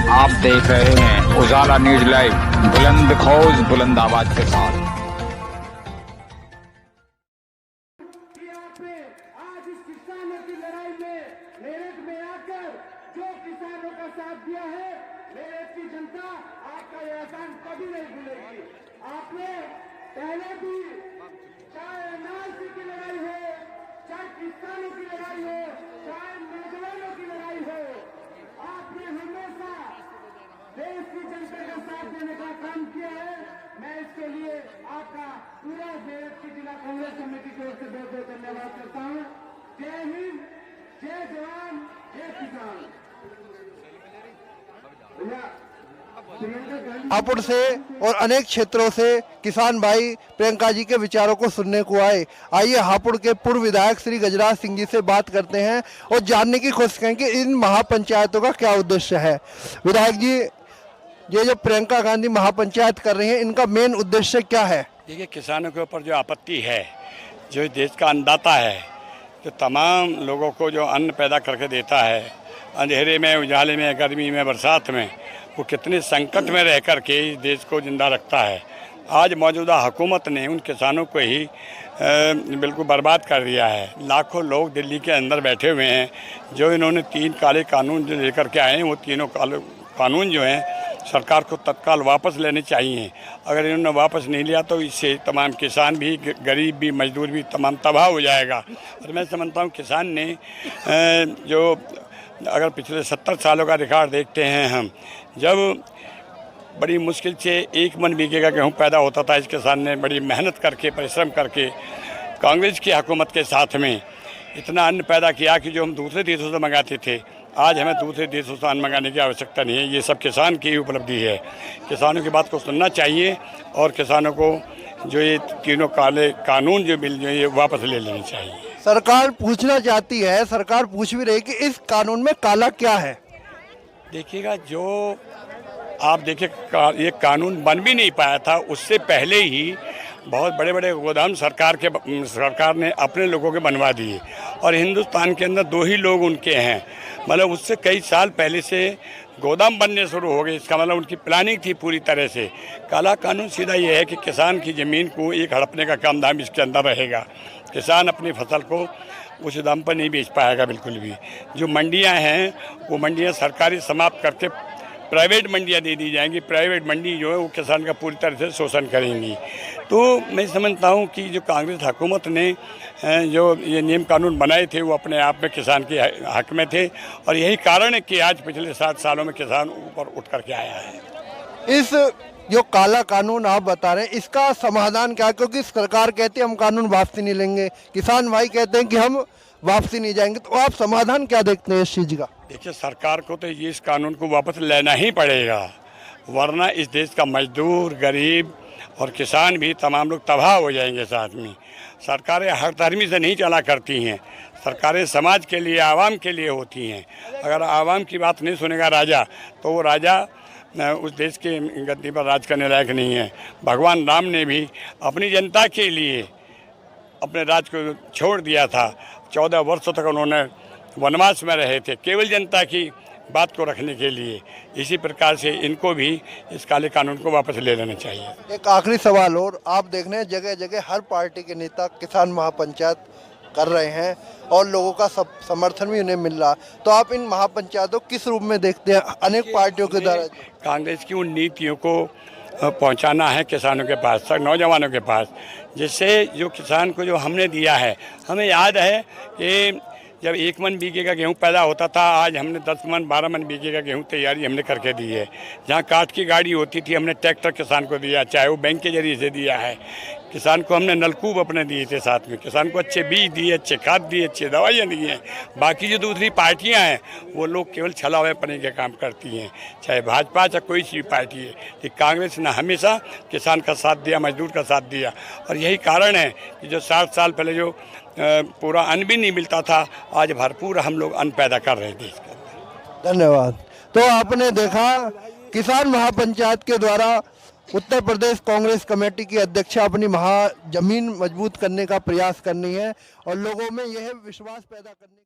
आप देख रहे हैं उजाला न्यूज लाइव, बुलंद खौज बुलंद आवाज के साथ। आज इस किसानों की लड़ाई में मेरठ में आकर जो किसानों का साथ दिया है, मेरठ की जनता आपका यह एहसान कभी नहीं भूलेगी। आपने पहले भी चाहे एनआरसी की लड़ाई हो, चाहे किसानों की लड़ाई हो, चाहे नौजवानों की लड़ाई हो, आपने हमेशा देश की जनता का साथ देने का काम किया है। मैं इसके लिए आपका पूरा मेरठ की जिला कांग्रेस कमेटी की ओर से बहुत बहुत धन्यवाद करता हूं। जय हिंद, जय जवान, जय किसान। हापुड़ से और अनेक क्षेत्रों से किसान भाई प्रियंका जी के विचारों को सुनने को आए। आइए हापुड़ के पूर्व विधायक श्री गजराज सिंह जी से बात करते हैं और जानने की कोशिश करें कि इन महापंचायतों का क्या उद्देश्य है। विधायक जी, ये जो प्रियंका गांधी महापंचायत कर रही हैं, इनका मेन उद्देश्य क्या है? देखिए, किसानों के ऊपर जो आपत्ति है, जो देश का अन्नदाता है, जो तमाम लोगों को जो अन्न पैदा करके देता है, अंधेरे में, उजाले में, गर्मी में, बरसात में, वो कितने संकट में रह कर के इस देश को जिंदा रखता है। आज मौजूदा हुकूमत ने उन किसानों को ही बिल्कुल बर्बाद कर दिया है। लाखों लोग दिल्ली के अंदर बैठे हुए हैं। जो इन्होंने 3 काले कानून जो लेकर के आए हैं, वो तीनों कानून जो हैं सरकार को तत्काल वापस लेने चाहिए। अगर इन्होंने वापस नहीं लिया तो इससे तमाम किसान भी, गरीब भी, मजदूर भी तमाम तबाह हो जाएगा। और मैं समझता हूँ किसान ने जो अगर पिछले 70 सालों का रिकॉर्ड देखते हैं हम, जब बड़ी मुश्किल से 1 मन बीघे का गेहूँ पैदा होता था, इस किसान ने बड़ी मेहनत करके, परिश्रम करके कांग्रेस की हुकूमत के साथ में इतना अन्न पैदा किया कि जो हम दूसरे देशों से मंगाते थे, आज हमें दूसरे देशों से अन्न मंगाने की आवश्यकता नहीं है। ये सब किसान की उपलब्धि है। किसानों की बात को सुनना चाहिए और किसानों को जो ये तीनों काले कानून जो बिल जो ये वापस ले लेने चाहिए। सरकार पूछना चाहती है, सरकार पूछ भी रही कि इस कानून में काला क्या है। देखिएगा, जो आप देखिए ये कानून बन भी नहीं पाया था, उससे पहले ही बहुत बड़े बड़े गोदाम सरकार ने अपने लोगों के बनवा दिए और हिंदुस्तान के अंदर 2 ही लोग उनके हैं। मतलब उससे कई साल पहले से गोदाम बनने शुरू हो गए। इसका मतलब उनकी प्लानिंग थी पूरी तरह से। काला कानून सीधा ये है कि किसान की ज़मीन को एक हड़पने का काम धाम इसके अंदर रहेगा। किसान अपनी फसल को उस दाम पर नहीं बेच पाएगा बिल्कुल भी। जो मंडियां हैं, वो मंडियां सरकारी समाप्त करके प्राइवेट मंडियां दे दी जाएंगी। प्राइवेट मंडी जो है वो किसान का पूरी तरह से शोषण करेंगी। तो मैं समझता हूँ कि जो कांग्रेस हुकूमत ने जो ये नियम कानून बनाए थे, वो अपने आप में किसान के हक में थे और यही कारण है कि आज पिछले 7 सालों में किसान ऊपर उठ करके आया है। इस जो काला कानून आप बता रहे हैं, इसका समाधान क्या है? क्योंकि सरकार कहती है हम कानून वापसी नहीं लेंगे, किसान भाई कहते हैं कि हम वापसी नहीं जाएंगे, तो आप समाधान क्या देखते हैं इस चीज़ का? देखिए, सरकार को तो ये इस कानून को वापस लेना ही पड़ेगा, वरना इस देश का मजदूर, गरीब और किसान भी तमाम लोग तबाह हो जाएंगे साथ में। सरकारें हर धर्मी से नहीं चला करती हैं। सरकारें समाज के लिए, आवाम के लिए होती हैं। अगर आवाम की बात नहीं सुनेगा राजा, तो वो राजा उस देश के गद्दी पर राज करने लायक नहीं है। भगवान राम ने भी अपनी जनता के लिए अपने राज को छोड़ दिया था। 14 वर्षों तक उन्होंने वनवास में रहे थे, केवल जनता की बात को रखने के लिए। इसी प्रकार से इनको भी इस काले कानून को वापस ले लेना चाहिए। एक आखिरी सवाल और, आप देख रहे हैं जगह जगह हर पार्टी के नेता किसान महापंचायत कर रहे हैं और लोगों का सब समर्थन भी उन्हें मिल रहा, तो आप इन महापंचायतों किस रूप में देखते हैं अनेक पार्टियों के द्वारा? कांग्रेस की उन नीतियों को पहुंचाना है किसानों के पास, नौजवानों के पास, जिससे जो किसान को जो हमने दिया है, हमें याद है कि जब 1 मन बीघे का गेहूं पैदा होता था, आज हमने 10 मन 12 मन बीघे का गेहूं तैयारी हमने करके दी है। जहां काठ की गाड़ी होती थी, हमने ट्रैक्टर किसान को दिया, चाहे वो बैंक के जरिए से दिया है। किसान को हमने नलकूप अपने दिए थे साथ में। किसान को अच्छे बीज दिए, अच्छे खाद दिए, अच्छी दवाइयाँ दी हैं। बाकी जो दूसरी पार्टियाँ हैं, वो लोग केवल छलावेपने के काम करती हैं, चाहे भाजपा चाहे कोई सी पार्टी है। तो कांग्रेस ने हमेशा किसान का साथ दिया, मजदूर का साथ दिया और यही कारण है कि जो 60 साल पहले जो पूरा अन्न भी नहीं मिलता था, आज भरपूर हम लोग अन्न पैदा कर रहे हैं देश के अंदर। धन्यवाद। तो आपने देखा किसान महापंचायत के द्वारा उत्तर प्रदेश कांग्रेस कमेटी की अध्यक्षा अपनी जमीन मजबूत करने का प्रयास करनी है और लोगों में यह विश्वास पैदा करने